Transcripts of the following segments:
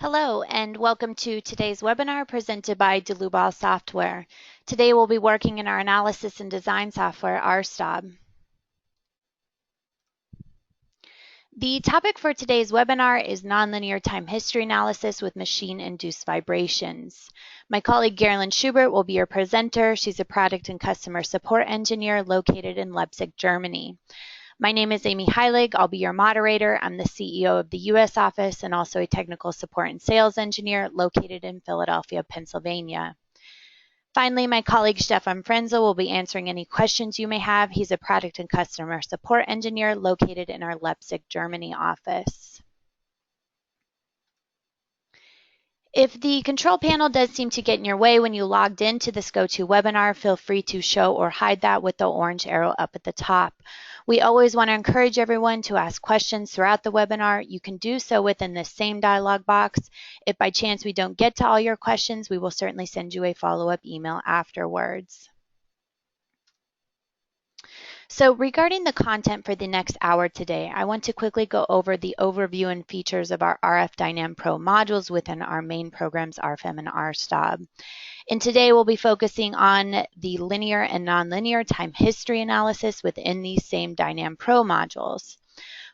Hello and welcome to today's webinar presented by Dlubal Software. Today we'll be working in our analysis and design software, RSTAB. The topic for today's webinar is nonlinear time history analysis with machine-induced vibrations. My colleague Gerlin Schubert will be your presenter. She's a product and customer support engineer located in Leipzig, Germany. My name is Amy Heilig. I'll be your moderator. I'm the CEO of the U.S. office and also a technical support and sales engineer located in Philadelphia, Pennsylvania. Finally, my colleague Stefan Frenzel will be answering any questions you may have. He's a product and customer support engineer located in our Leipzig, Germany office. If the control panel does seem to get in your way when you logged into this GoToWebinar, feel free to show or hide that with the orange arrow up at the top. We always want to encourage everyone to ask questions throughout the webinar. You can do so within this same dialog box. If by chance we don't get to all your questions, we will certainly send you a follow-up email afterwards. So regarding the content for the next hour today, I want to quickly go over the overview and features of our DYNAM Pro modules within our main programs RFM and RSTAB. And today we'll be focusing on the linear and nonlinear time history analysis within these same DYNAM Pro modules.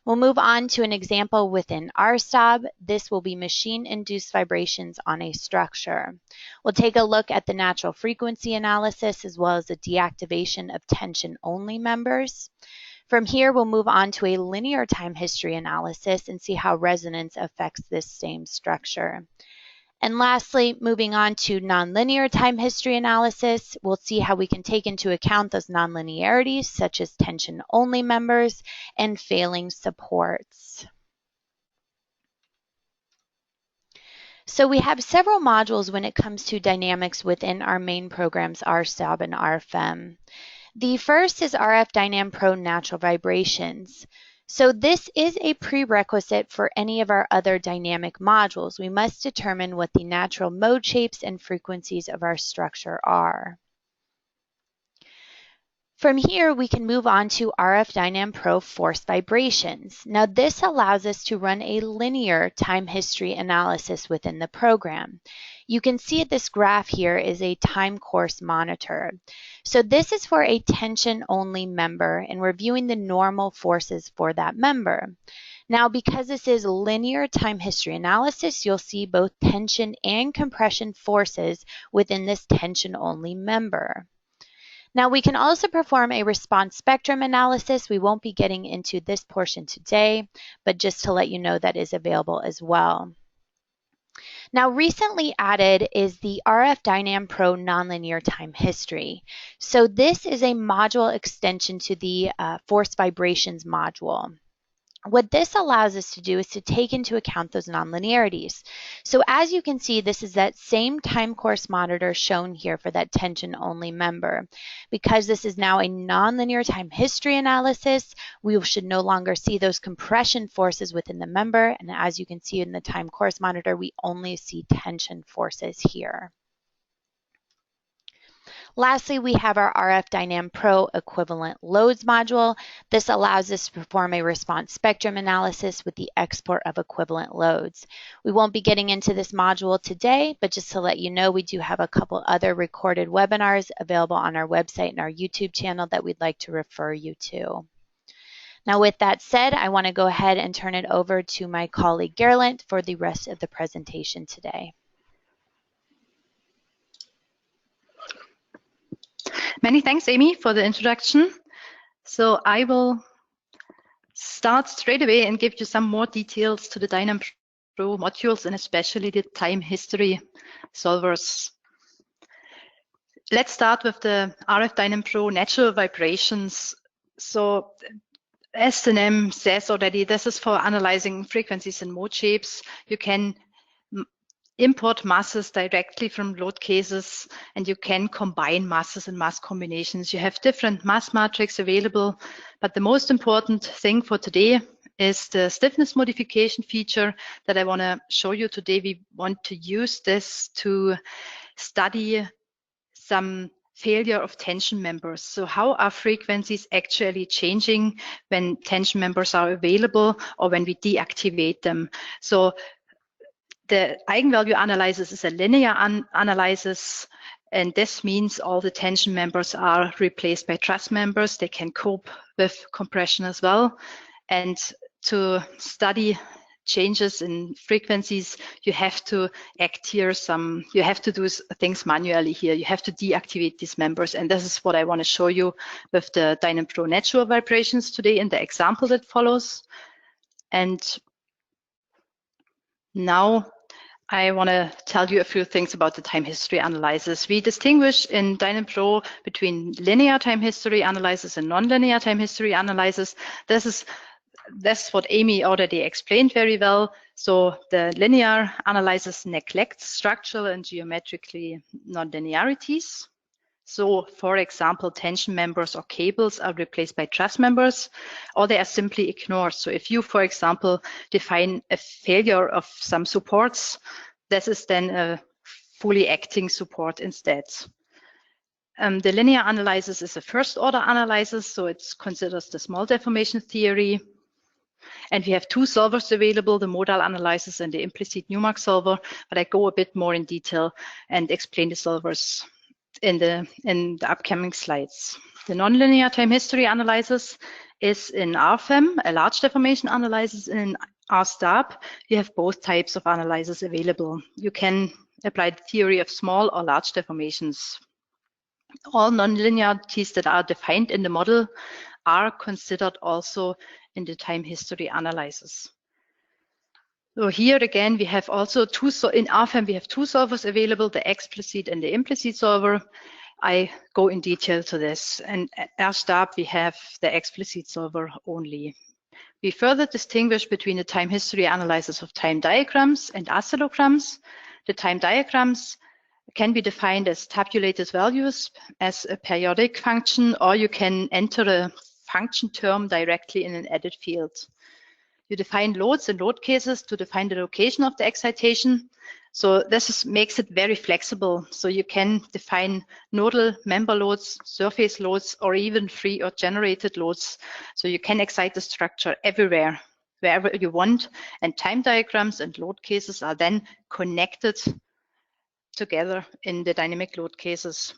We'll move on to an example within RSTAB. This will be machine-induced vibrations on a structure. We'll take a look at the natural frequency analysis as well as the deactivation of tension-only members. From here, we'll move on to a linear time history analysis and see how resonance affects this same structure. And lastly, moving on to nonlinear time history analysis, we'll see how we can take into account those nonlinearities such as tension-only members and failing supports. So we have several modules when it comes to dynamics within our main programs RSTAB and RFM. The first is DYNAM Pro Natural Vibrations. So this is a prerequisite for any of our other dynamic modules. We must determine what the natural mode shapes and frequencies of our structure are. From here, we can move on to DYNAM Pro Force Vibrations. Now this allows us to run a linear time history analysis within the program. You can see this graph here is a time course monitor. So this is for a tension-only member, and we're viewing the normal forces for that member. Now, because this is linear time history analysis, you'll see both tension and compression forces within this tension-only member. Now, we can also perform a response spectrum analysis. We won't be getting into this portion today, but just to let you know that is available as well. Now, recently added is the DYNAM Pro Nonlinear Time History. So this is a module extension to the Force Vibrations module. What this allows us to do is to take into account those nonlinearities. So as you can see, this is that same time course monitor shown here for that tension-only member. Because this is now a nonlinear time history analysis, we should no longer see those compression forces within the member. And as you can see in the time course monitor, we only see tension forces here. Lastly, we have our DYNAM Pro Equivalent Loads module. This allows us to perform a response spectrum analysis with the export of equivalent loads. We won't be getting into this module today, but just to let you know, we do have a couple other recorded webinars available on our website and our YouTube channel that we'd like to refer you to. Now, with that said, I want to go ahead and turn it over to my colleague Gerlin for the rest of the presentation today. Many thanks, Amy, for the introduction. So I will start straight away and give you some more details to the DYNAM Pro modules and especially the time history solvers. Let's start with the DYNAM Pro Natural Vibrations. So as the name says already, this is for analyzing frequencies and mode shapes. You can import masses directly from load cases, and you can combine masses and mass combinations. You have different mass matrix available, but the most important thing for today is the stiffness modification feature that I want to show you today. We want to use this to study some failure of tension members. So how are frequencies actually changing when tension members are available or when we deactivate them? So The eigenvalue analysis is a linear analysis, and this means all the tension members are replaced by truss members. They can cope with compression as well. And to study changes in frequencies, you have to act here you have to do things manually here. You have to deactivate these members. And this is what I want to show you with the DYNAM Pro natural vibrations today in the example that follows. And now I want to tell you a few things about the time history analysis. We distinguish in DYNAM Pro between linear time history analysis and nonlinear time history analysis. That's what Amy already explained very well. So the linear analysis neglects structural and geometrically nonlinearities. So, for example, tension members or cables are replaced by truss members, or they are simply ignored. So if you, for example, define a failure of some supports, this is then a fully acting support instead. The linear analysis is a first order analysis, so it considers the small deformation theory. And we have two solvers available, the modal analysis and the implicit Newmark solver, but I go a bit more in detail and explain the solvers in the upcoming slides. The nonlinear time history analysis is in RFEM, a large deformation analysis. In RSTAB, you have both types of analysis available. You can apply the theory of small or large deformations. All nonlinearities that are defined in the model are considered also in the time history analysis. So here again, we have also in RFEM, we have two solvers available, the explicit and the implicit solver. I go in detail to this. And at RSTAB, we have the explicit solver only. We further distinguish between the time history analysis of time diagrams and oscillograms. The time diagrams can be defined as tabulated values as a periodic function, or you can enter a function term directly in an added field. You define loads and load cases to define the location of the excitation. So this makes it very flexible. So you can define nodal member loads, surface loads, or even free or generated loads. So you can excite the structure everywhere, wherever you want. And time diagrams and load cases are then connected together in the dynamic load cases.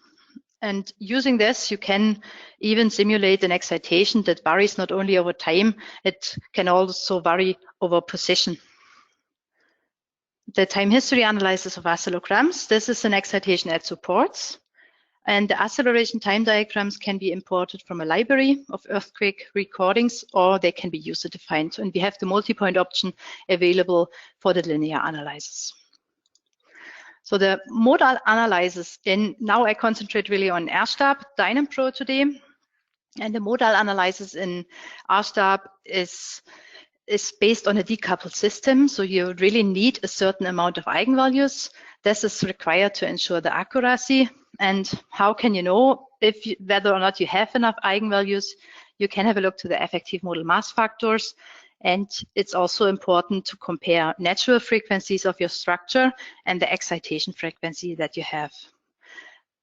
And using this, you can even simulate an excitation that varies not only over time, it can also vary over position. The time history analysis of oscillograms, this is an excitation at supports. And the acceleration time diagrams can be imported from a library of earthquake recordings, or they can be user defined. And we have the multi-point option available for the linear analysis. So the modal analysis, now I concentrate really on RSTAB, DYNAM Pro today. And the modal analysis in RSTAB is based on a decoupled system. So you really need a certain amount of eigenvalues. This is required to ensure the accuracy. And how can you know whether or not you have enough eigenvalues? You can have a look to the effective modal mass factors. And it's also important to compare natural frequencies of your structure and the excitation frequency that you have.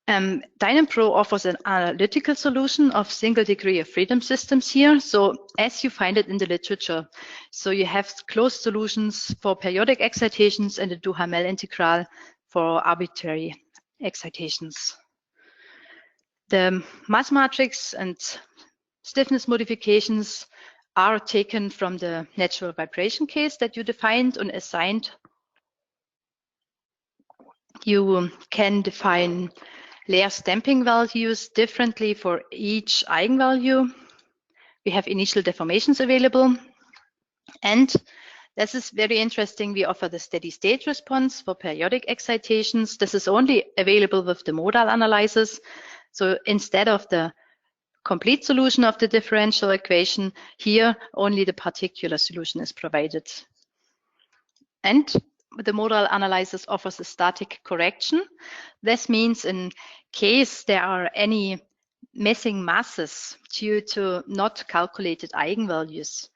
DYNAM Pro offers an analytical solution of single degree of freedom systems here. So as you find it in the literature, so you have closed solutions for periodic excitations and a Duhamel integral for arbitrary excitations. The mass matrix and stiffness modifications are taken from the natural vibration case that you defined and assigned. You can define layer stamping values differently for each eigenvalue. We have initial deformations available. And this is very interesting. We offer the steady state response for periodic excitations. This is only available with the modal analysis. So instead of the complete solution of the differential equation, here only the particular solution is provided. And the modal analysis offers a static correction. This means in case there are any missing masses due to not calculated eigenvalues,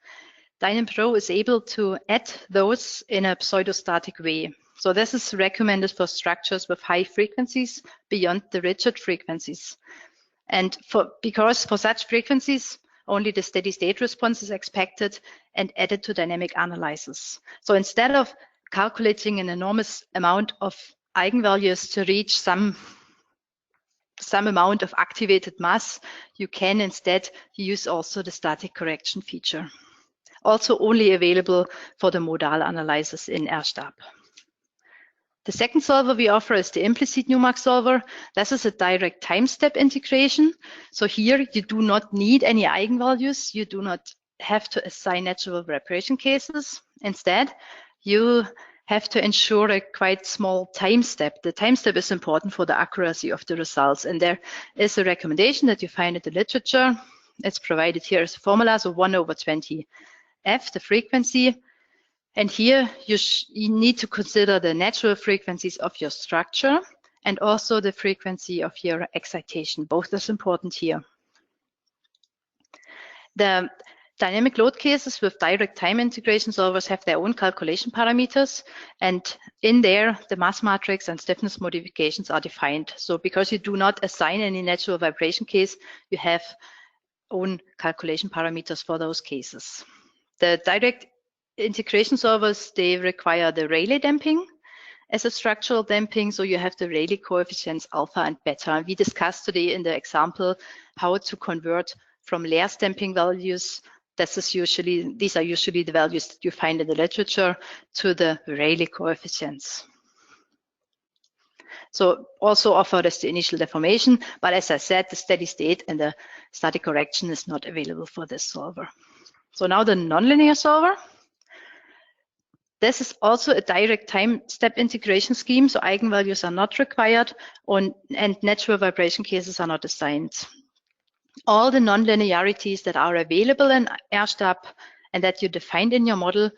DYNAM Pro is able to add those in a pseudostatic way. So this is recommended for structures with high frequencies beyond the rigid frequencies. And because for such frequencies, only the steady state response is expected and added to dynamic analysis. So instead of calculating an enormous amount of eigenvalues to reach some amount of activated mass, you can instead use also the static correction feature. Also only available for the modal analysis in RSTAB. The second solver we offer is the implicit NUMAC solver. This is a direct time step integration. So here you do not need any eigenvalues. You do not have to assign natural vibration cases. Instead, you have to ensure a quite small time step. The time step is important for the accuracy of the results. And there is a recommendation that you find in the literature. It's provided here as a formula, so 1/20f, the frequency. And here you need to consider the natural frequencies of your structure and also the frequency of your excitation. Both is important here. The dynamic load cases with direct time integration solvers have their own calculation parameters, and in there the mass matrix and stiffness modifications are defined. So because you do not assign any natural vibration case, you have own calculation parameters for those cases. The direct integration solvers, they require the Rayleigh damping as a structural damping, so you have the Rayleigh coefficients alpha and beta. We discussed today in the example how to convert from Lairs damping values, these are usually the values that you find in the literature, to the Rayleigh coefficients. So also offered as the initial deformation, but as I said, the steady state and the static correction is not available for this solver. So now the nonlinear solver. This is also a direct time step integration scheme, so eigenvalues are not required and natural vibration cases are not assigned. All the nonlinearities that are available in RSTAB and that you defined in your model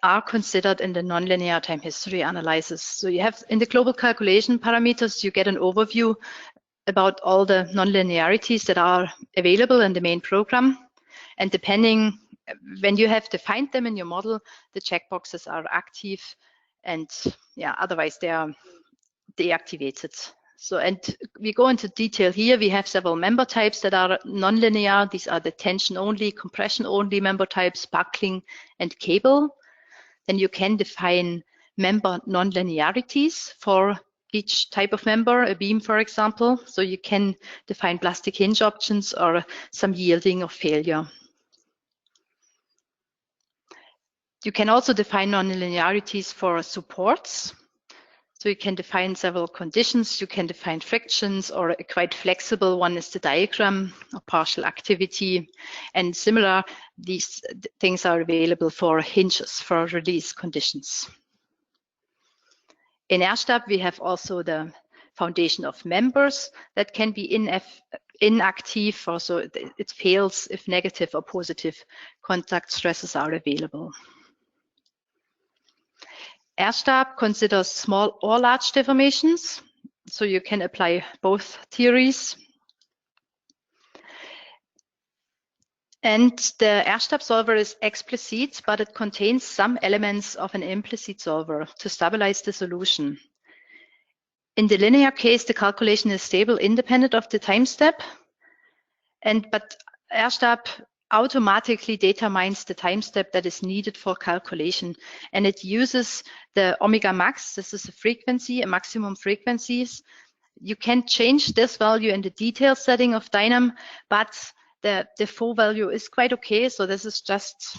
are considered in the nonlinear time history analysis. So you have in the global calculation parameters, you get an overview about all the nonlinearities that are available in the main program. And depending when you have defined them in your model, the checkboxes are active, and otherwise they are deactivated. So, and we go into detail here. We have several member types that are nonlinear. These are the tension only, compression only member types, buckling, and cable. Then you can define member nonlinearities for each type of member, a beam, for example. So you can define plastic hinge options or some yielding or failure. You can also define nonlinearities for supports. So you can define several conditions. You can define frictions, or a quite flexible one is the diagram or partial activity. And similar, these things are available for hinges, for release conditions. In RSTAB, we have also the foundation of members that can be inactive, also it fails if negative or positive contact stresses are available. RSTAB considers small or large deformations, so you can apply both theories. And the RSTAB solver is explicit, but it contains some elements of an implicit solver to stabilize the solution. In the linear case, the calculation is stable independent of the time step, but RSTAB automatically determines the time step that is needed for calculation, and it uses the omega max. This is a frequency, a maximum frequencies. You can change this value in the detail setting of DYNAM, but the default value is quite okay. So this is just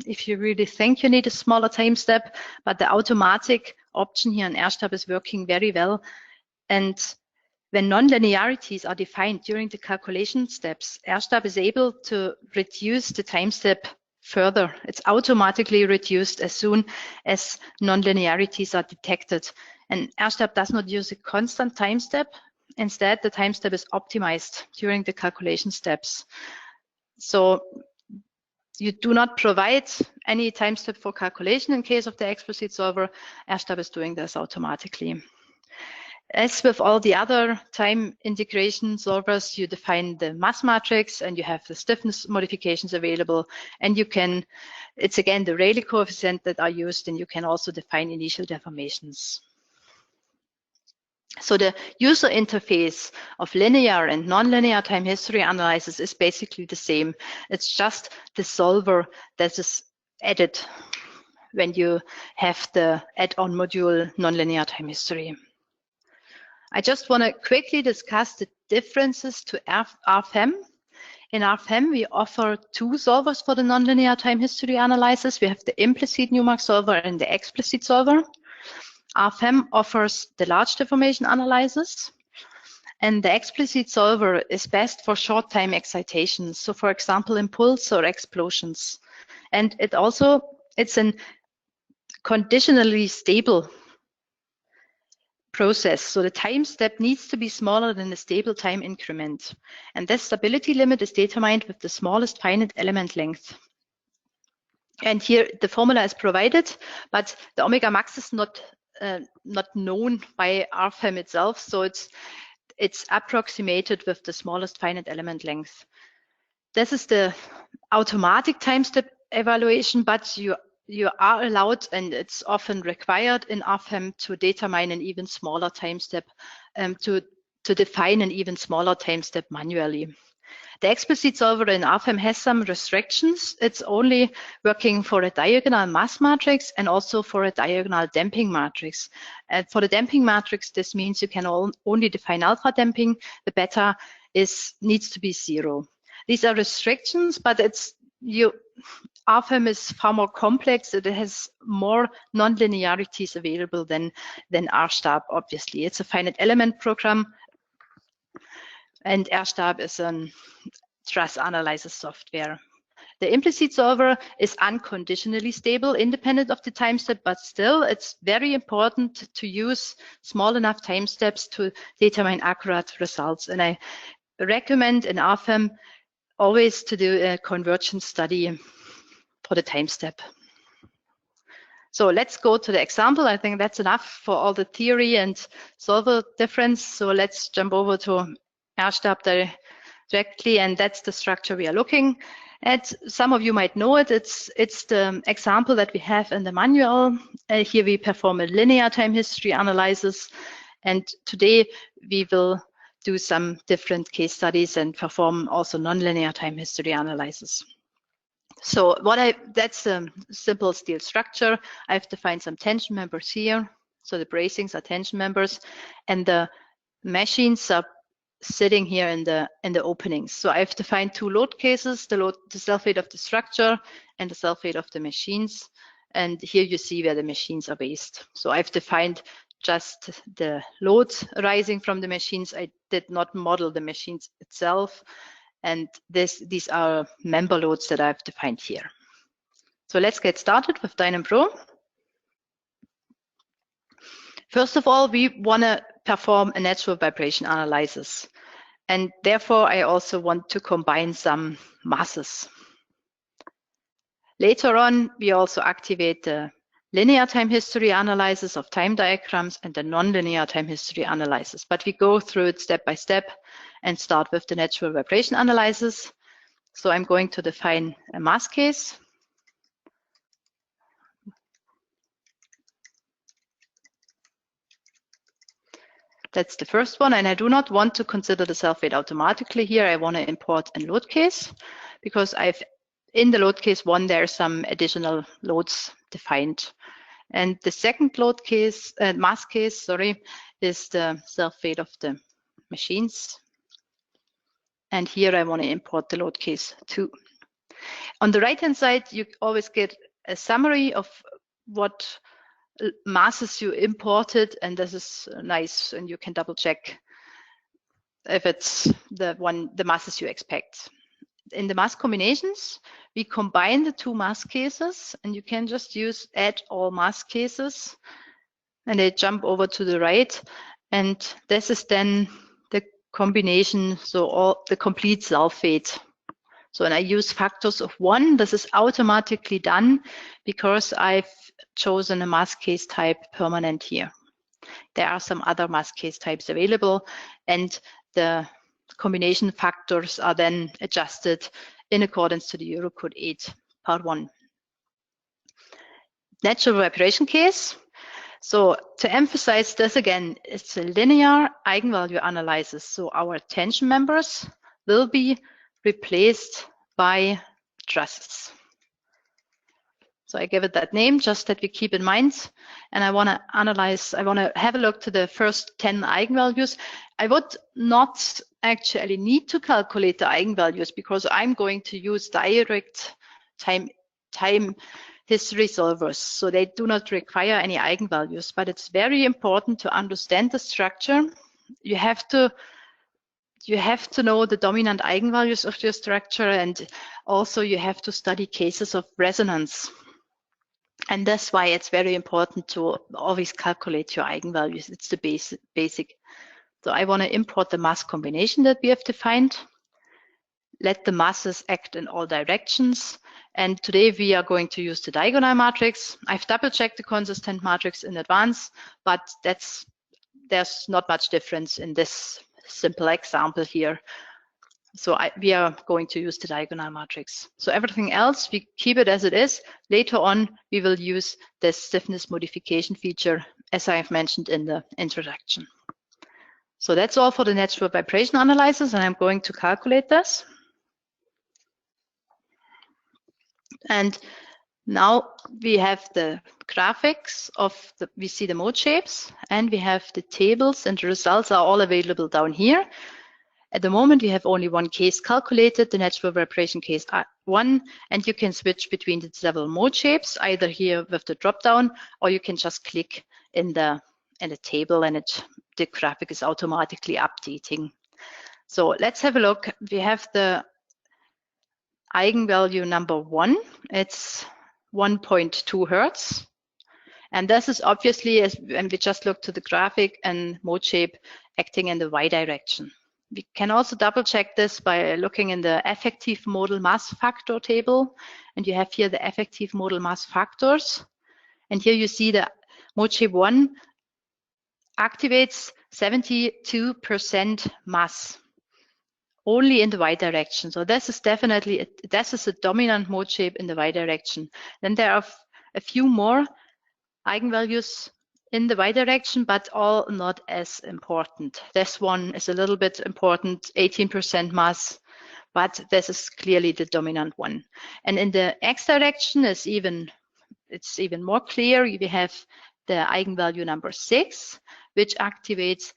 if you really think you need a smaller time step, but the automatic option here in RSTAB is working very well. And when nonlinearities are defined during the calculation steps, RSTAB is able to reduce the time step further. It's automatically reduced as soon as nonlinearities are detected. And RSTAB does not use a constant time step. Instead, the time step is optimized during the calculation steps. So you do not provide any time step for calculation in case of the explicit solver. RSTAB is doing this automatically. As with all the other time integration solvers, you define the mass matrix and you have the stiffness modifications available, and you can, it's again the Rayleigh coefficient that are used, and you can also define initial deformations. So the user interface of linear and nonlinear time history analysis is basically the same. It's just the solver that is added when you have the add-on module nonlinear time history. I just want to quickly discuss the differences to RFM. In RFM, we offer two solvers for the nonlinear time history analysis. We have the implicit Newmark solver and the explicit solver. RFM offers the large deformation analysis, and the explicit solver is best for short time excitations. So for example, impulse or explosions. And it's a conditionally stable process. So the time step needs to be smaller than the stable time increment. And this stability limit is determined with the smallest finite element length. And here the formula is provided, but the omega max is not known by RFM itself. So it's approximated with the smallest finite element length. This is the automatic time step evaluation, but you are allowed, and it's often required in RFM, to determine an even smaller time step, to define an even smaller time step manually. The explicit solver in RFM has some restrictions. It's only working for a diagonal mass matrix and also for a diagonal damping matrix. And for the damping matrix, this means you can only define alpha damping. The beta needs to be 0. These are restrictions, but RFM is far more complex. It has more non-linearities available than RSTAB, obviously. It's a finite element program, and RSTAB is a truss analysis software. The implicit solver is unconditionally stable, independent of the time step, but still it's very important to use small enough time steps to determine accurate results. And I recommend in RFM always to do a convergence study for the time step. So let's go to the example. I think that's enough for all the theory and solver difference. So let's jump over to RSTAB directly, and that's the structure we are looking at. Some of you might know it. It's the example that we have in the manual. Here we perform a linear time history analysis, and today we will do some different case studies and perform also nonlinear time history analysis. So that's a simple steel structure. I have defined some tension members here. So the bracings are tension members, and the machines are sitting here in the openings. So I've defined two load cases, the self-weight of the structure and the self-weight of the machines. And here you see where the machines are based. So I've defined just the loads arising from the machines. I did not model the machines itself. And these are member loads that I've defined here. So let's get started with DYNAM Pro. First of all, we want to perform a natural vibration analysis. And therefore, I also want to combine some masses. Later on, we also activate the linear time history analysis of time diagrams and the nonlinear time history analysis. But we go through it step by step and start with the natural vibration analysis. So I'm going to define a mass case. That's the first one, and I do not want to consider the self-weight automatically here. I want to import a load case because in the load case 1, there are some additional loads defined. And the second load case, mass case, sorry, is the self-weight of the machines. And here I want to import the load case 2. On the right-hand side, you always get a summary of what masses you imported, and this is nice, and you can double check if it's the masses you expect. In the mass combinations, we combine the two mass cases, and you can just add all mass cases, and they jump over to the right, and this is then the combination, so all the complete self-weight. So when I use factors of 1, this is automatically done because I've chosen a mass case type permanent here. There are some other mass case types available, and the combination factors are then adjusted in accordance to the Eurocode 8, part 1. Natural vibration case. So to emphasize this again, it's a linear eigenvalue analysis. So our tension members will be replaced by trusses. So I give it that name just that we keep in mind. And I want to analyze, I want to have a look to the first 10 eigenvalues. I would not actually need to calculate the eigenvalues because I'm going to use direct time history solvers. So they do not require any eigenvalues, but it's very important to understand the structure. You have to know the dominant eigenvalues of your structure, and also you have to study cases of resonance. And that's why it's very important to always calculate your eigenvalues. It's the basic. So I want to import the mass combination that we have defined. Let the masses act in all directions. And today we are going to use the diagonal matrix. I've double-checked the consistent matrix in advance, but there's not much difference in this simple example here. So we are going to use the diagonal matrix. So everything else, we keep it as it is. Later on, we will use the stiffness modification feature, as I have mentioned in the introduction. So that's all for the natural vibration analysis, and I'm going to calculate this. And now we have the graphics of we see the mode shapes, and we have the tables, and the results are all available down here. At the moment, we have only one case calculated, the natural vibration case 1, and you can switch between the several mode shapes, either here with the drop-down, or you can just click in the table, and the graphic is automatically updating. So let's have a look. We have the eigenvalue number 1. It's 1.2 Hertz. And this is obviously, when we just look to the graphic, and mode shape acting in the Y direction. We can also double check this by looking in the effective modal mass factor table. And you have here the effective modal mass factors. And here you see the mode shape 1 activates 72% mass only in the Y direction. So this is definitely, this is a dominant mode shape in the Y direction. Then there are a few more eigenvalues in the Y direction, but all not as important. This one is a little bit important, 18% mass, but this is clearly the dominant one. And in the X direction it's even more clear. We have the eigenvalue number 6, which activates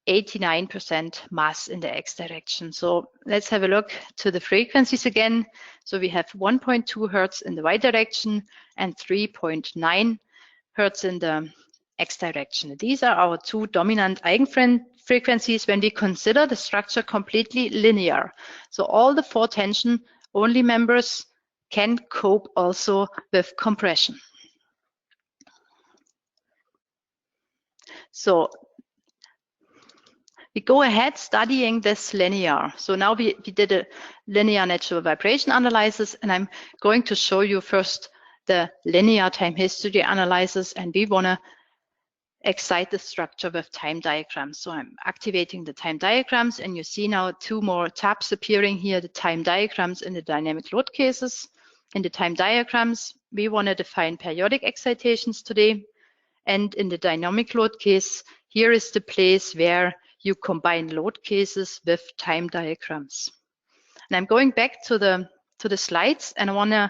89% mass in the X direction. So let's have a look to the frequencies again. So we have 1.2 Hertz in the Y direction and 3.9 Hertz in the X direction. These are our two dominant eigenfrequencies when we consider the structure completely linear. So all the 4 tension only members can cope also with compression. So we go ahead studying this linear. So now we did a linear natural vibration analysis, and I'm going to show you first the linear time history analysis, and we want to excite the structure with time diagrams. So I'm activating the time diagrams, and you see now 2 more tabs appearing here, the time diagrams in the dynamic load cases. In the time diagrams, we want to define periodic excitations today. And in the dynamic load case, here is the place where you combine load cases with time diagrams. And I'm going back to the slides, and I want to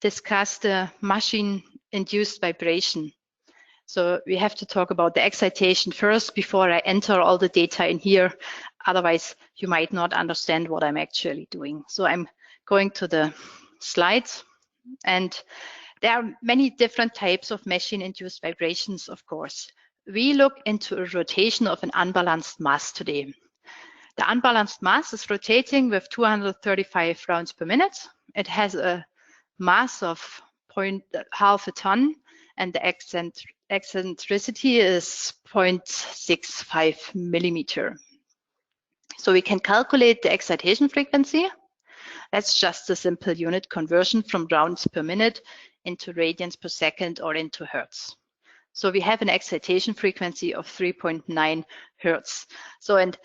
discuss the machine-induced vibration. So we have to talk about the excitation first before I enter all the data in here. Otherwise, you might not understand what I'm actually doing. So I'm going to the slides, and there are many different types of machine-induced vibrations, of course. We look into a rotation of an unbalanced mass today. The unbalanced mass is rotating with 235 rounds per minute. It has a mass of half a ton, and the eccentricity is 0.65 millimeter. So we can calculate the excitation frequency. That's just a simple unit conversion from rounds per minute into radians per second or into hertz. So we have an excitation frequency of 3.9 hertz. So, and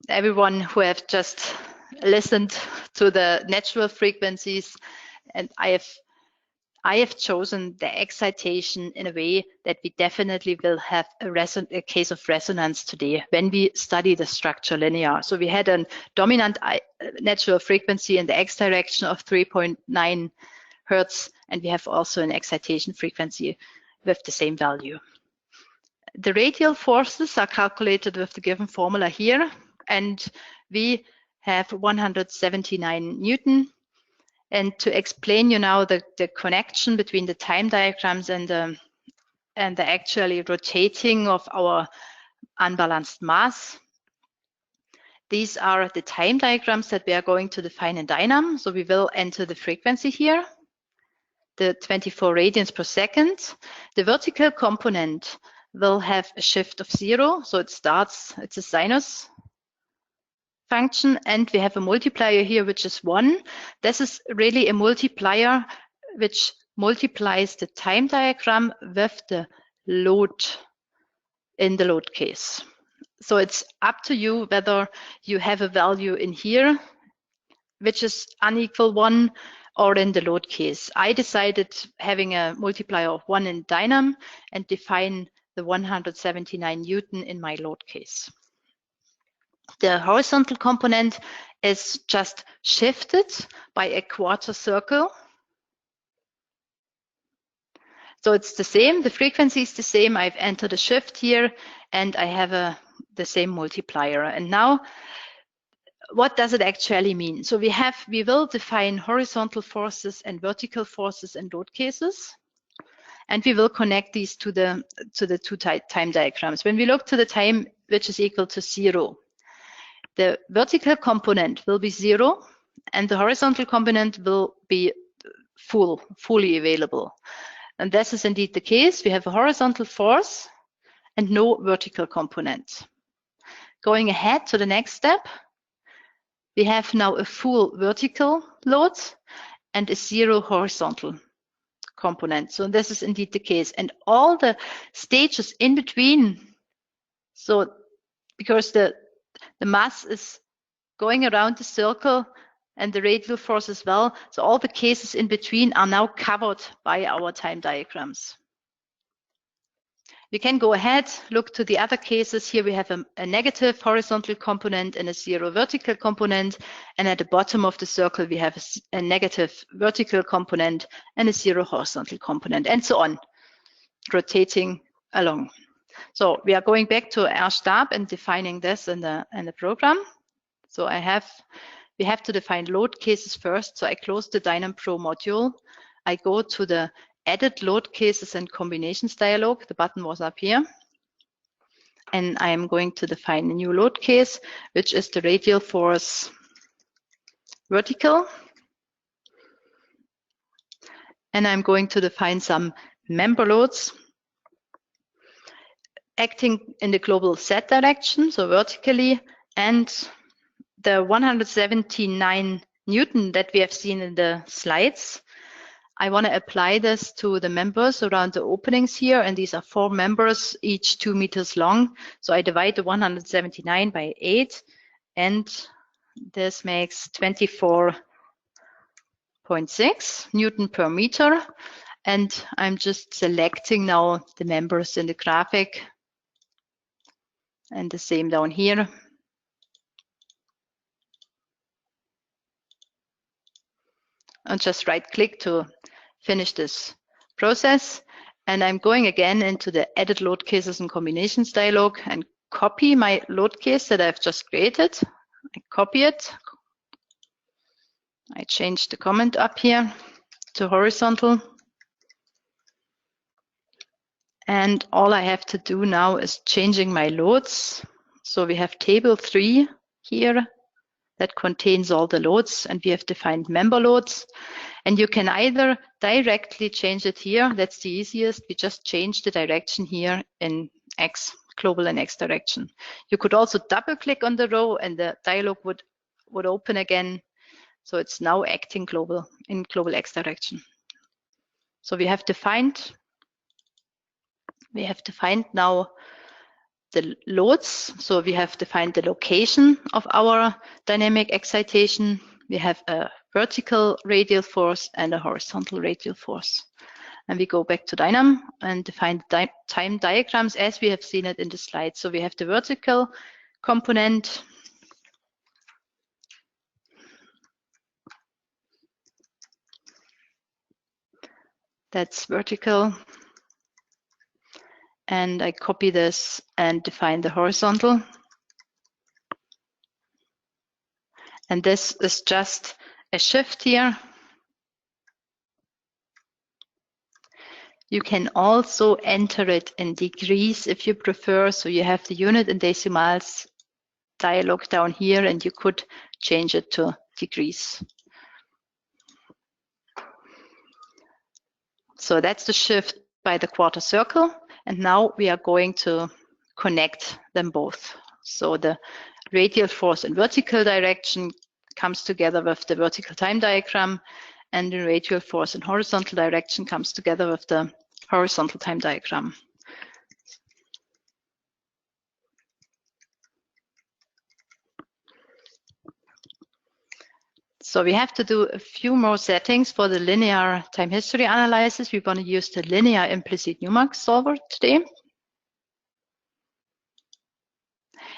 everyone who have just listened to the natural frequencies, and I have chosen the excitation in a way that we definitely will have a case of resonance today when we study the structure linear. So we had a dominant natural frequency in the X direction of 3.9 Hertz, and we have also an excitation frequency with the same value. The radial forces are calculated with the given formula here, and we have 179 Newton. And to explain you now the connection between the time diagrams and the actually rotating of our unbalanced mass, these are the time diagrams that we are going to define in DYNAM. So we will enter the frequency here, the 24 radians per second. The vertical component will have a shift of 0. So it starts, it's a sinus function, and we have a multiplier here, which is 1. This is really a multiplier which multiplies the time diagram with the load in the load case. So it's up to you whether you have a value in here which is unequal 1 or in the load case. I decided having a multiplier of 1 in DYNAM and define the 179 Newton in my load case. The horizontal component is just shifted by a quarter circle. So it's the same, the frequency is the same. I've entered a shift here and I have the same multiplier. And now, what does it actually mean? So we will define horizontal forces and vertical forces in load cases. And we will connect these to the two time diagrams. When we look to the time which is equal to 0, the vertical component will be 0 and the horizontal component will be fully available. And this is indeed the case. We have a horizontal force and no vertical component. Going ahead to the next step, we have now a full vertical load and a 0 horizontal component. So this is indeed the case. And all the stages in between, so because the mass is going around the circle and the radial force as well, so all the cases in between are now covered by our time diagrams. We can go ahead, look to the other cases. Here we have a negative horizontal component and a 0 vertical component. And at the bottom of the circle, we have a negative vertical component and a 0 horizontal component, and so on, rotating along. So we are going back to RSTAB and defining this in the program. So we have to define load cases first. So I close the DYNAM Pro module. I go to the Edit Load Cases and Combinations dialog. The button was up here. And I am going to define a new load case, which is the radial force vertical. And I'm going to define some member loads acting in the global Z direction, so vertically, and the 179 Newton that we have seen in the slides. I want to apply this to the members around the openings here, and these are 4 members, each 2 meters long. So I divide the 179 by 8, and this makes 24.6 Newton per meter. And I'm just selecting now the members in the graphic, and the same down here. And just right-click to finish this process. And I'm going again into the Edit Load Cases and Combinations dialog and copy my load case that I've just created. I copy it. I change the comment up here to horizontal. And all I have to do now is changing my loads. So we have table 3 here that contains all the loads, and we have defined member loads. And you can either directly change it here, that's the easiest. We just change the direction here in X, global and X direction. You could also double click on the row and the dialog would open again. So it's now acting global in global X direction. So we have defined now the loads. So we have defined the location of our dynamic excitation. We have a vertical radial force and a horizontal radial force. And we go back to DYNAM and define the time diagrams as we have seen it in the slide. So we have the vertical component. That's vertical. And I copy this and define the horizontal. And this is just a shift here. You can also enter it in degrees if you prefer. So you have the unit and decimals dialog down here, and you could change it to degrees. So that's the shift by the quarter circle. And now we are going to connect them both. So the radial force in vertical direction comes together with the vertical time diagram, and the radial force in horizontal direction comes together with the horizontal time diagram. So we have to do a few more settings for the linear time history analysis. We want to use the linear implicit Newmark solver today.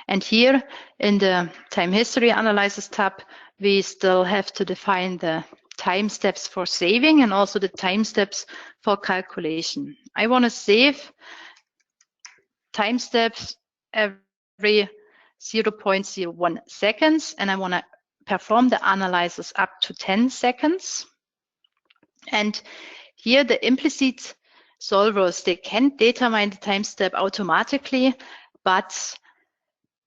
And here in the time history analysis tab, we still have to define the time steps for saving and also the time steps for calculation. I want to save time steps every 0.01 seconds, and I want to perform the analysis up to 10 seconds. And here the implicit solvers, they can determine the time step automatically, but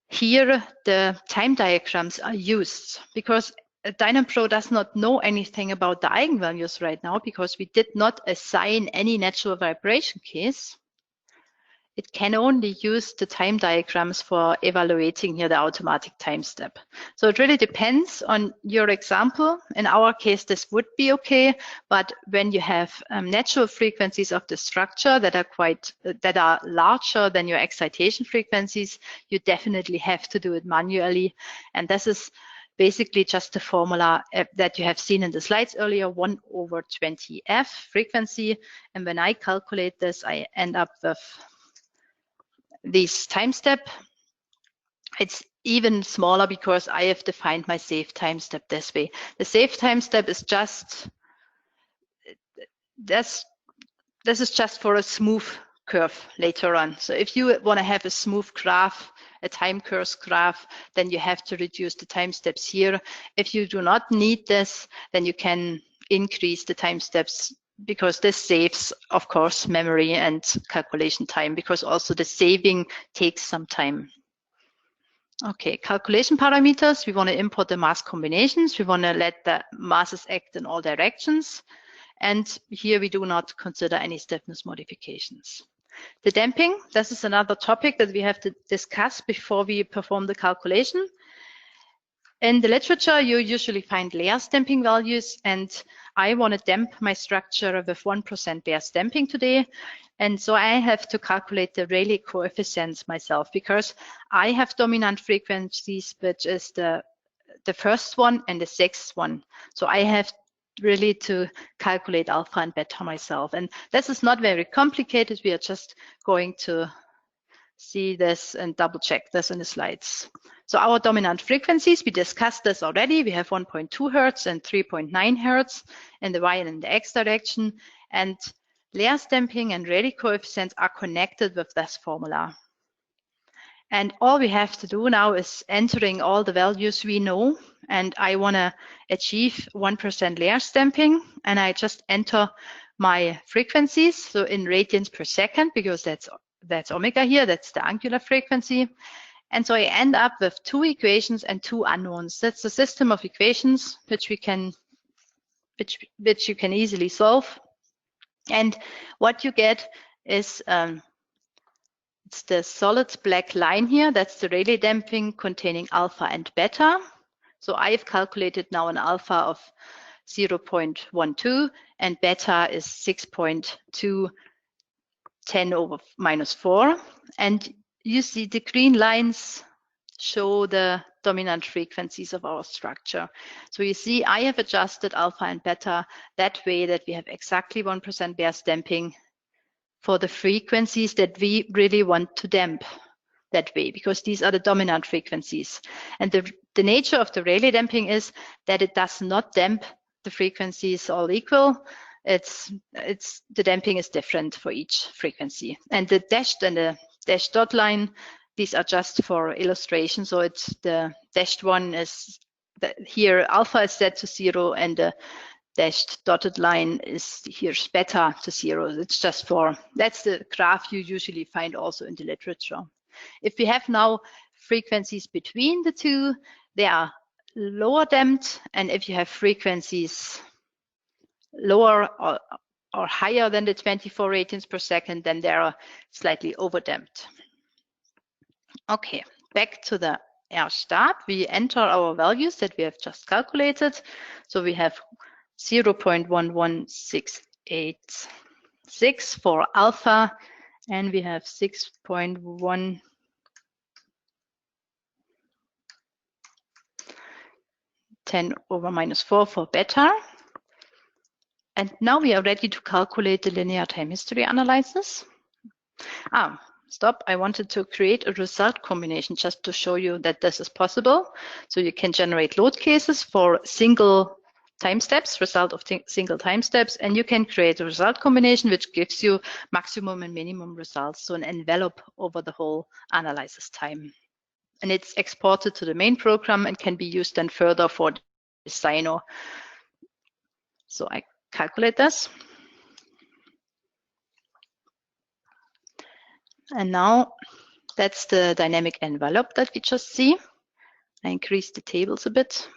here the time diagrams are used because DYNAM Pro does not know anything about the eigenvalues right now because we did not assign any natural vibration case. It can only use the time diagrams for evaluating here the automatic time step. So it really depends on your example. In our case, this would be okay, but when you have natural frequencies of the structure that are larger than your excitation frequencies, you definitely have to do it manually. And this is basically just the formula that you have seen in the slides earlier, 1/20f frequency. And when I calculate this, I end up with this time step. It's even smaller because I have defined my save time step this way. The save time step is just, this is just for a smooth curve later on. So if you want to have a smooth graph, a time course graph, then you have to reduce the time steps here. If you do not need this, then you can increase the time steps because this saves, of course, memory and calculation time, because also the saving takes some time. Okay, calculation parameters. We want to import the mass combinations. We want to let the masses act in all directions. And here we do not consider any stiffness modifications. The damping, this is another topic that we have to discuss before we perform the calculation. In the literature, you usually find layers damping values, and I want to damp my structure with 1% layers damping today. And so I have to calculate the Rayleigh coefficients myself because I have dominant frequencies, which is the first one and the sixth one. So I have really to calculate alpha and beta myself. And this is not very complicated. We are just going to see this and double check this in the slides. So our dominant frequencies, we discussed this already. We have 1.2 Hertz and 3.9 Hertz in the Y and in the X direction. And layers damping and Rayleigh coefficients are connected with this formula. And all we have to do now is entering all the values we know. And I want to achieve 1% layers damping. And I just enter my frequencies, so in radians per second, because that's omega here, that's the angular frequency. And so I end up with two equations and two unknowns. That's a system of equations which you can easily solve. And what you get is it's the solid black line here. That's the Rayleigh damping containing alpha and beta. So I've calculated now an alpha of 0.12 and beta is 6.2 10⁻⁴. And you see the green lines show the dominant frequencies of our structure. So you see I have adjusted alpha and beta that way that we have exactly 1% layers damping for the frequencies that we really want to damp that way, because these are the dominant frequencies. And the nature of the Rayleigh damping is that it does not damp the frequencies all equal. the damping is different for each frequency. And the dashed and the dashed dot line, these are just for illustration. So it's the dashed one is here alpha is set to 0, and the dashed dotted line is here beta to 0. It's just that's the graph you usually find also in the literature. If we have now frequencies between the two, they are lower damped, and if you have frequencies lower or higher than the 24 radians per second, then they are slightly overdamped. Okay, back to the RSTAB. We enter our values that we have just calculated. So we have 0.11686 for alpha, and we have 6.1 10⁻⁴ for beta. And now we are ready to calculate the linear time history analysis. Stop. I wanted to create a result combination just to show you that this is possible. So you can generate load cases for single time steps, result of single time steps, and you can create a result combination which gives you maximum and minimum results, so an envelope over the whole analysis time. And it's exported to the main program and can be used then further for designer. So I calculate this. And now that's the dynamic envelope that we just see. I increase the tables a bit.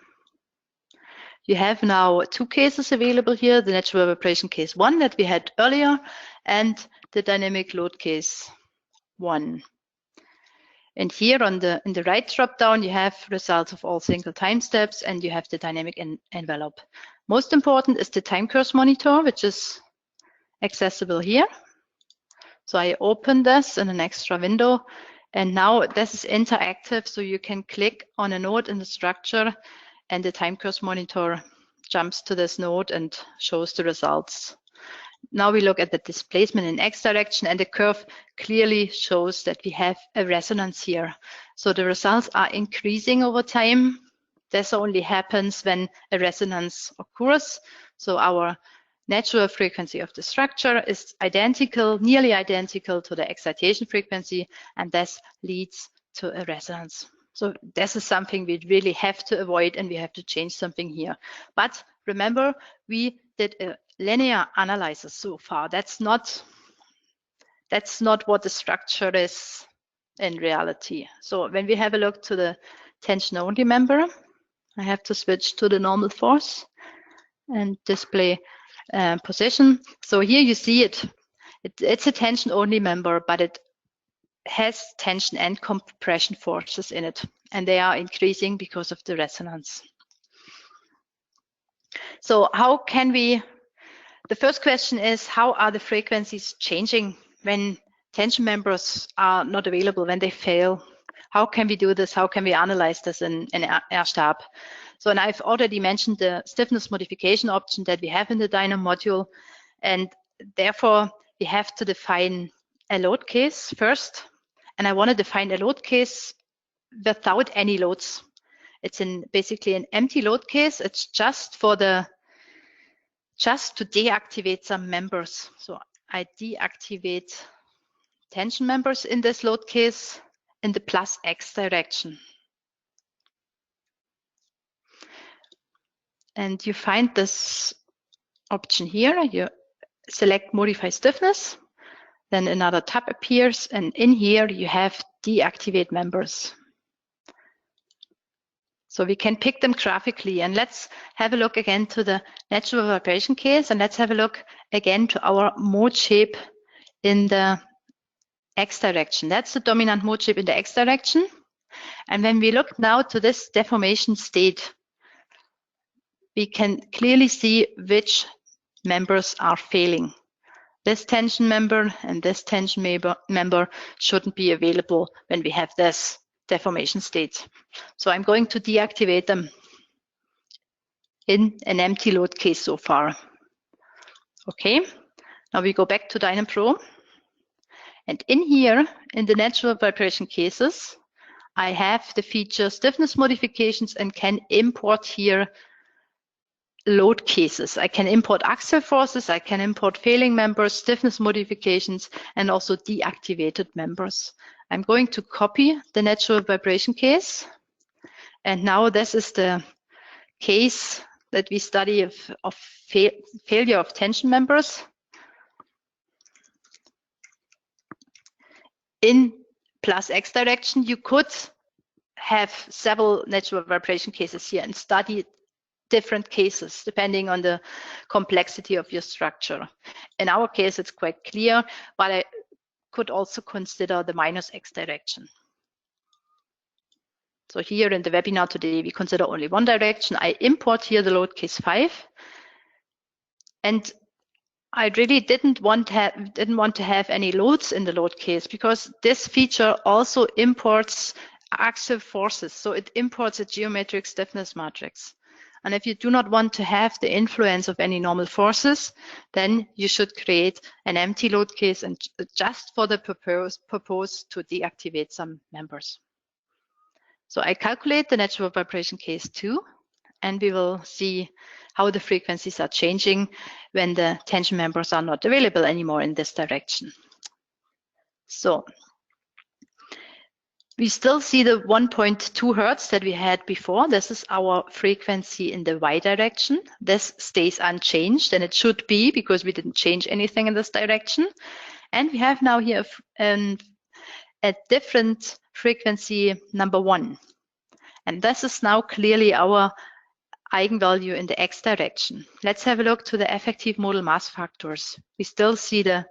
You have now two cases available here, the natural vibration case 1 that we had earlier, and the dynamic load case 1. And here in the right drop down, you have results of all single time steps, and you have the dynamic envelope. Most important is the time course monitor, which is accessible here. So I open this in an extra window, and now this is interactive, so you can click on a node in the structure, and the time course monitor jumps to this node and shows the results. Now we look at the displacement in X direction, and the curve clearly shows that we have a resonance here. So the results are increasing over time. This only happens when a resonance occurs. So our natural frequency of the structure is identical, nearly identical to the excitation frequency, and this leads to a resonance. So this is something we really have to avoid, and we have to change something here. But remember, we did a linear analysis so far. That's not what the structure is in reality. So when we have a look to the tension only member, I have to switch to the normal force and display position. So here you see it's a tension only member, but it has tension and compression forces in it, and they are increasing because of the resonance. So how can we, the first question is, how are the frequencies changing when tension members are not available, when they fail? How can we do this? How can we analyze this in RSTAB? So, and I've already mentioned the stiffness modification option that we have in the DYNAM module, and therefore we have to define a load case first. And I want to define a load case without any loads. It's basically an empty load case. It's just to deactivate some members. So I deactivate tension members in this load case in the plus X direction. And you find this option here. You select modify stiffness. Then another tab appears, and in here you have deactivate members. So we can pick them graphically, and let's have a look again to the natural vibration case, and let's have a look again to our mode shape in the X direction. That's the dominant mode shape in the X direction. And when we look now to this deformation state, we can clearly see which members are failing. This tension member and this tension member shouldn't be available when we have this deformation state. So I'm going to deactivate them in an empty load case so far. Okay, now we go back to DYNAM Pro. And in here, in the natural vibration cases, I have the feature stiffness modifications and can import here load cases. I can import axial forces, I can import failing members, stiffness modifications, and also deactivated members. I'm going to copy the natural vibration case. And now this is the case that we study of failure of tension members. In plus X direction, you could have several natural vibration cases here and study different cases depending on the complexity of your structure. In our case, it's quite clear, but I could also consider the minus X direction. So here in the webinar today, we consider only one direction. I import here the load case 5. And I really didn't want to have any loads in the load case because this feature also imports axial forces. So it imports a geometric stiffness matrix. And if you do not want to have the influence of any normal forces, then you should create an empty load case and just for the purpose to deactivate some members. So I calculate the natural vibration case 2, and we will see how the frequencies are changing when the tension members are not available anymore in this direction. So we still see the 1.2 Hertz that we had before. This is our frequency in the Y direction. This stays unchanged, and it should be because we didn't change anything in this direction. And we have now here a different frequency number 1. And this is now clearly our eigenvalue in the X direction. Let's have a look to the effective modal mass factors. We still see the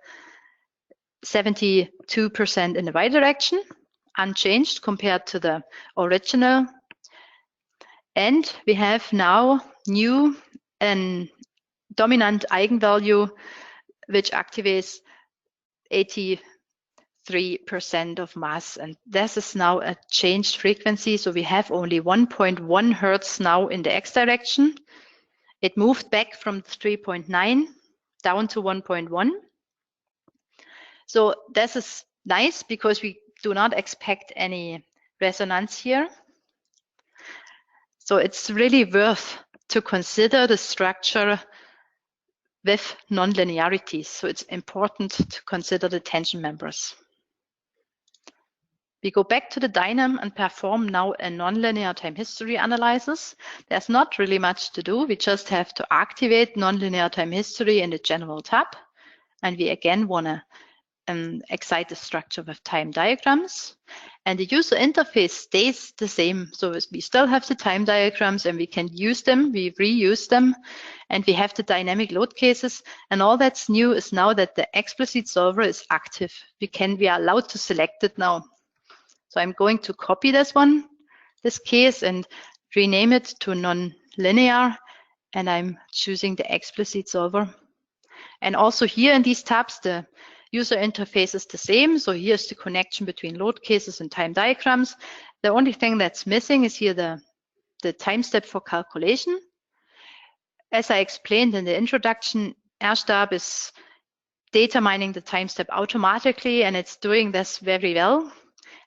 72% in the Y direction, unchanged compared to the original. And we have now new and dominant eigenvalue, which activates 83% of mass. And this is now a changed frequency. So we have only 1.1 Hertz now in the X direction. It moved back from 3.9 down to 1.1. So this is nice because we do not expect any resonance here. So it's really worth to consider the structure with nonlinearities. So it's important to consider the tension members. We go back to the DYNAM and perform now a nonlinear time history analysis. There's not really much to do. We just have to activate nonlinear time history in the general tab. And we again want to excite the structure with time diagrams. And the user interface stays the same. So we still have the time diagrams and we can use them, we reuse them, and we have the dynamic load cases. And all that's new is now that the Explicit Solver is active. We are allowed to select it now. So I'm going to copy this case, and rename it to non-linear. And I'm choosing the Explicit Solver. And also here in these tabs, the user interface is the same. So here's the connection between load cases and time diagrams. The only thing that's missing is here the time step for calculation. As I explained in the introduction, RSTAB is data mining the time step automatically, and it's doing this very well.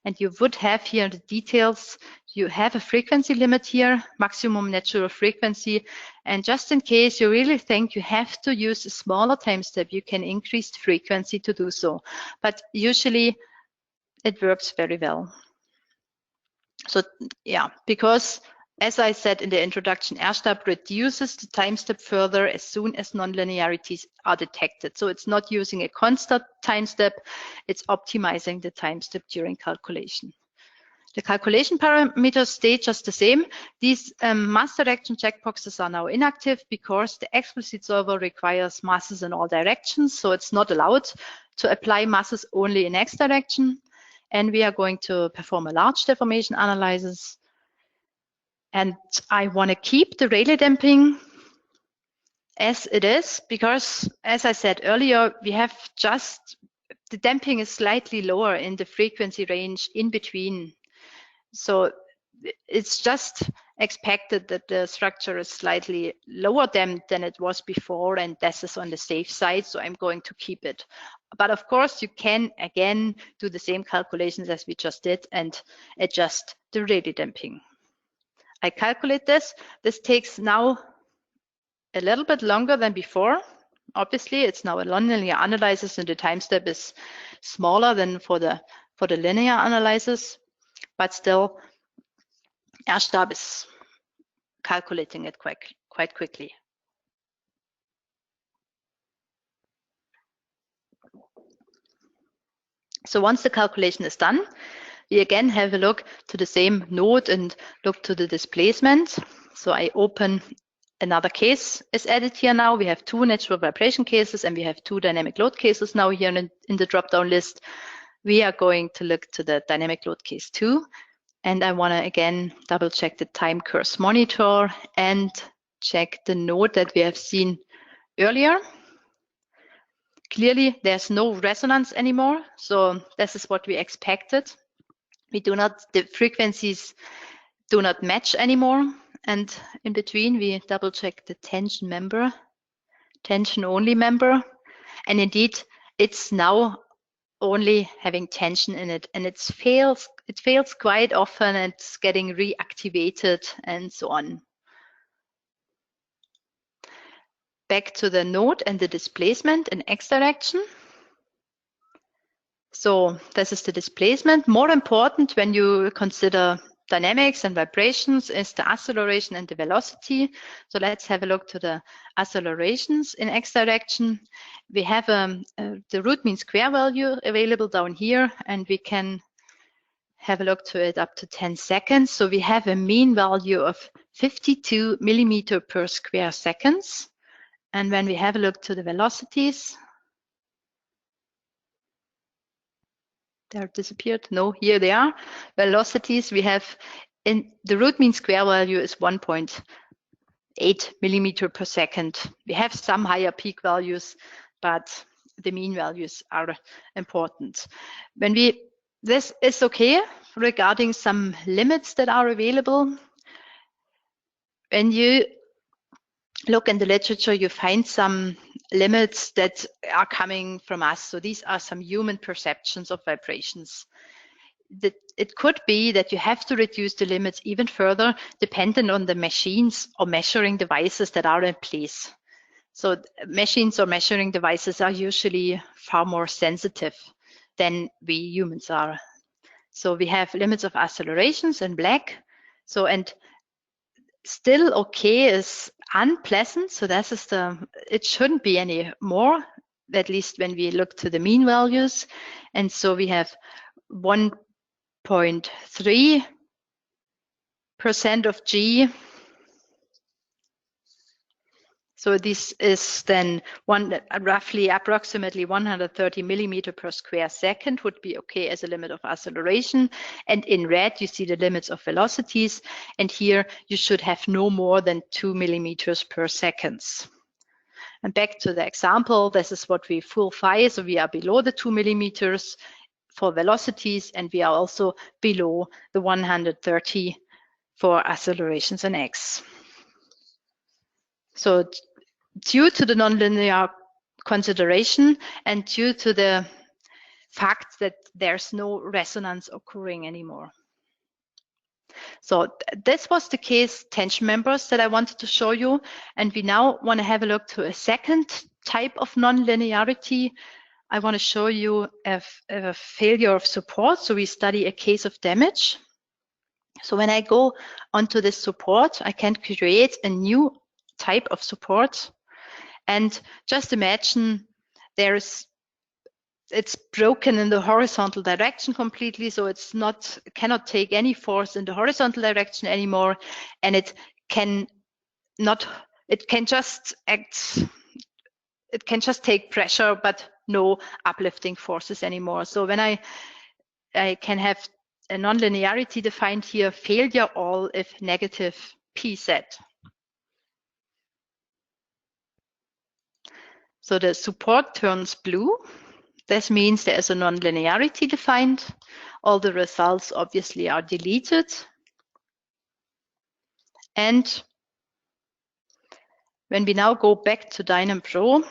And you would have here the details. You have a frequency limit here, maximum natural frequency. And just in case you really think you have to use a smaller time step, you can increase the frequency to do so. But usually it works very well. So yeah, because as I said in the introduction, RSTAB reduces the time step further as soon as nonlinearities are detected. So it's not using a constant time step, it's optimizing the time step during calculation. The calculation parameters stay just the same. These mass direction checkboxes are now inactive because the Explicit Solver requires masses in all directions. So it's not allowed to apply masses only in X direction. And we are going to perform a large deformation analysis. And I want to keep the Rayleigh damping as it is because, as I said earlier, we have just the damping is slightly lower in the frequency range in between. So it's just expected that the structure is slightly lower damped than it was before, and this is on the safe side, so I'm going to keep it. But of course, you can again do the same calculations as we just did and adjust the Rayleigh damping. I calculate this. This takes now a little bit longer than before. Obviously, it's now a nonlinear analysis, and the time step is smaller than for the linear analysis, but still, RSTAB is calculating it quite quickly. So once the calculation is done, we again have a look to the same node and look to the displacement. So I open another case is added here now. We have 2 natural vibration cases and we have 2 dynamic load cases now here in the drop-down list. We are going to look to the dynamic load case 2. And I want to again double check the time course monitor and check the node that we have seen earlier. Clearly, there's no resonance anymore. So this is what we expected. The frequencies do not match anymore. And in between, we double check the tension member, tension only member. And indeed, it's now only having tension in it, and it fails quite often. It's getting reactivated and so on. Back to the node and the displacement in X direction. So this is the displacement. More important when you consider dynamics and vibrations is the acceleration and the velocity. So let's have a look to the accelerations in X direction. We have the root mean square value available down here, and we can have a look to it up to 10 seconds. So we have a mean value of 52 millimeter per square seconds. And when we have a look to the velocities, they're disappeared. No, here they are. Velocities we have in the root mean square value is 1.8 millimeter per second. We have some higher peak values, but the mean values are important. This is okay regarding some limits that are available. When you look in the literature, you find some limits that are coming from us. So these are some human perceptions of vibrations. It could be that you have to reduce the limits even further, dependent on the machines or measuring devices that are in place. So machines or measuring devices are usually far more sensitive than we humans are. So we have limits of accelerations in black. So, and still okay is unpleasant. So this is it shouldn't be any more, at least when we look to the mean values. And so we have 1.3% of G. So this is then approximately 130 millimeter per square second would be okay as a limit of acceleration. And in red, you see the limits of velocities. And here you should have no more than 2 millimeters per second. And back to the example, this is what we fulfill. So we are below the 2 millimeters for velocities, and we are also below the 130 for accelerations in X. So due to the nonlinear consideration and due to the fact that there's no resonance occurring anymore. So this was the case tension members that I wanted to show you. And we now want to have a look to a second type of nonlinearity. I want to show you a failure of support. So we study a case of damage. So when I go onto this support, I can create a new type of support. And just imagine it's broken in the horizontal direction completely, so cannot take any force in the horizontal direction anymore, and it can just take pressure, but no uplifting forces anymore. So when I can have a nonlinearity defined here, failure all if negative P set. So the support turns blue. This means there is a nonlinearity defined. All the results obviously are deleted. And when we now go back to DYNAM Pro,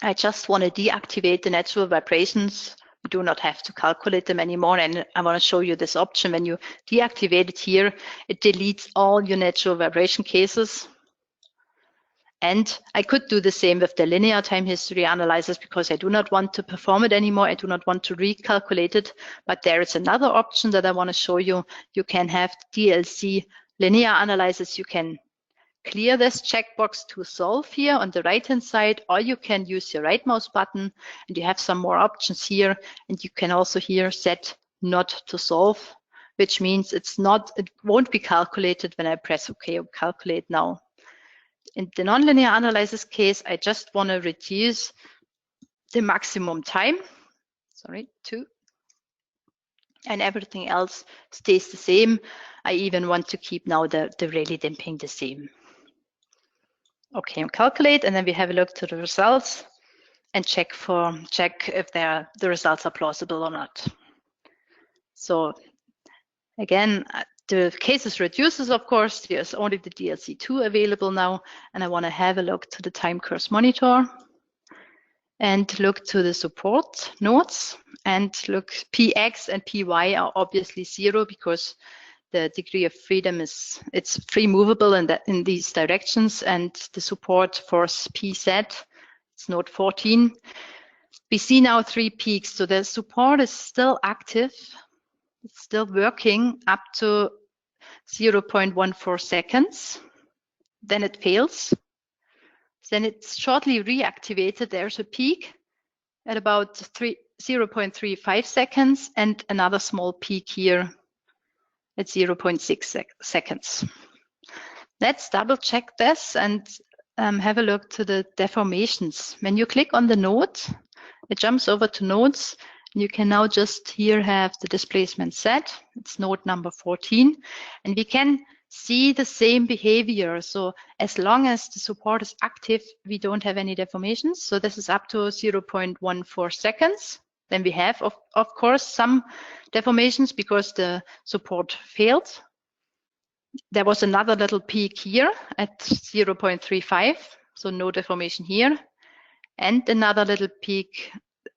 I just want to deactivate the natural vibrations do not have to calculate them anymore. And I want to show you this option. When you deactivate it here, it deletes all your natural vibration cases. And I could do the same with the linear time history analysis because I do not want to perform it anymore. I do not want to recalculate it. But there is another option that I want to show you. You can have DLC linear analysis. You can clear this checkbox to solve here on the right-hand side, or you can use your right mouse button and you have some more options here. And you can also here set not to solve, which means it won't be calculated when I press OK or calculate now. In the nonlinear analysis case, I just want to reduce the maximum time, 2, and everything else stays the same. I even want to keep now the Rayleigh damping the same. Okay, and calculate, and then we have a look to the results and check if the results are plausible or not. So again, the cases reduces, of course. There's only the DLC2 available now, and I want to have a look to the time course monitor and look to the support nodes and look. PX and PY are obviously 0 because the degree of freedom it's free movable in these directions, and the support force PZ, it's node 14. We see now 3 peaks, so the support is still active. It's still working up to 0.14 seconds. Then it fails. Then it's shortly reactivated. There's a peak at about 0.35 seconds and another small peak here at 0.6 seconds. Let's double check this and have a look to the deformations. When you click on the node, it jumps over to nodes. You can now just here have the displacement set. It's node number 14. And we can see the same behavior. So as long as the support is active, we don't have any deformations. So this is up to 0.14 seconds. Then we have, of course, some deformations because the support failed. There was another little peak here at 0.35, so no deformation here. And another little peak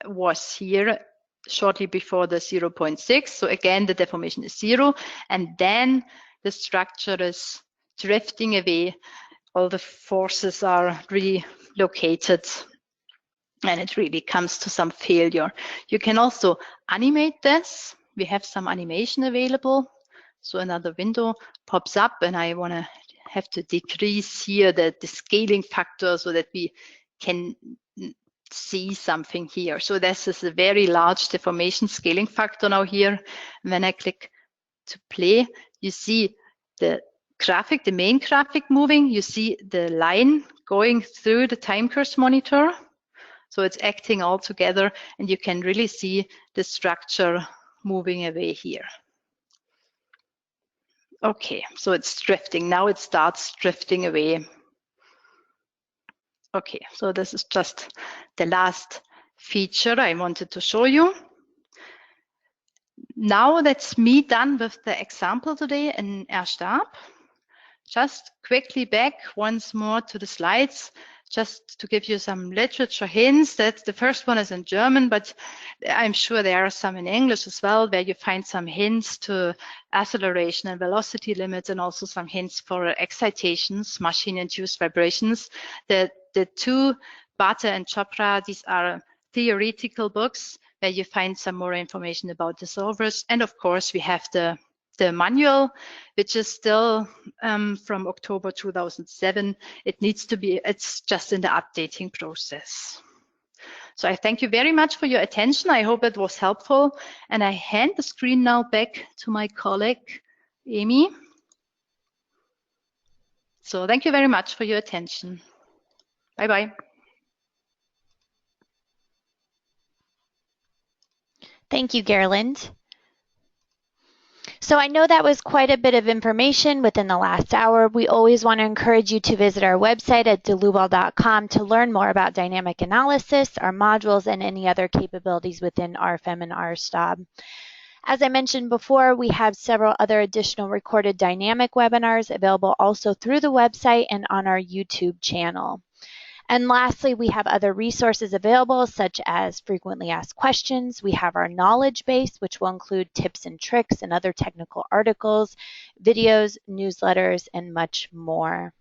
was here shortly before the 0.6. So again, the deformation is 0. And then the structure is drifting away. All the forces are relocated. And it really comes to some failure. You can also animate this. We have some animation available. So another window pops up, and I want to have to decrease here the scaling factor so that we can see something here. So this is a very large deformation scaling factor now here. And when I click to play, you see the graphic, the main graphic moving. You see the line going through the time course monitor. So it's acting all together, and you can really see the structure moving away here. Okay, so it's drifting. Now it starts drifting away. Okay, so this is just the last feature I wanted to show you. Now that's me done with the example today in RSTAB. Just quickly back once more to the slides, just to give you some literature hints. That the first one is in German, but I'm sure there are some in English as well, where you find some hints to acceleration and velocity limits, and also some hints for excitations, machine-induced vibrations. The two, Bata and Chopra, these are theoretical books where you find some more information about the solvers. And of course, we have the manual, which is still from October 2007. It's just in the updating process. So I thank you very much for your attention. I hope it was helpful. And I hand the screen now back to my colleague, Amy. So thank you very much for your attention. Bye-bye. Thank you, Gerlinde. So I know that was quite a bit of information within the last hour. We always want to encourage you to visit our website at dlubal.com to learn more about dynamic analysis, our modules, and any other capabilities within RFM and RSTAB. As I mentioned before, we have several other additional recorded dynamic webinars available also through the website and on our YouTube channel. And lastly, we have other resources available, such as frequently asked questions. We have our knowledge base, which will include tips and tricks and other technical articles, videos, newsletters, and much more.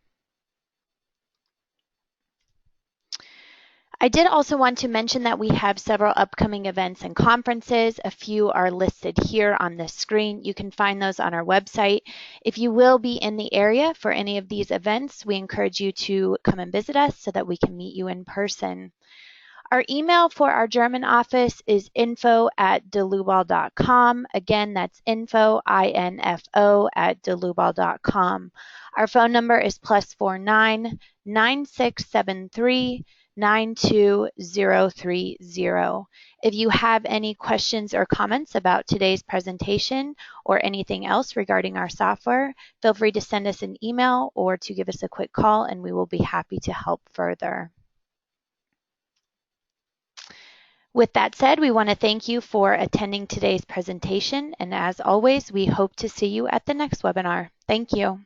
I did also want to mention that we have several upcoming events and conferences. A few are listed here on the screen. You can find those on our website. If you will be in the area for any of these events, we encourage you to come and visit us so that we can meet you in person. Our email for our German office is info@dlubal.com. Again, that's info, I-N-F-O, @dlubal.com. Our phone number is +49 9673 92030. If you have any questions or comments about today's presentation or anything else regarding our software, feel free to send us an email or to give us a quick call, and we will be happy to help further. With that said, we want to thank you for attending today's presentation, and as always, we hope to see you at the next webinar. Thank you.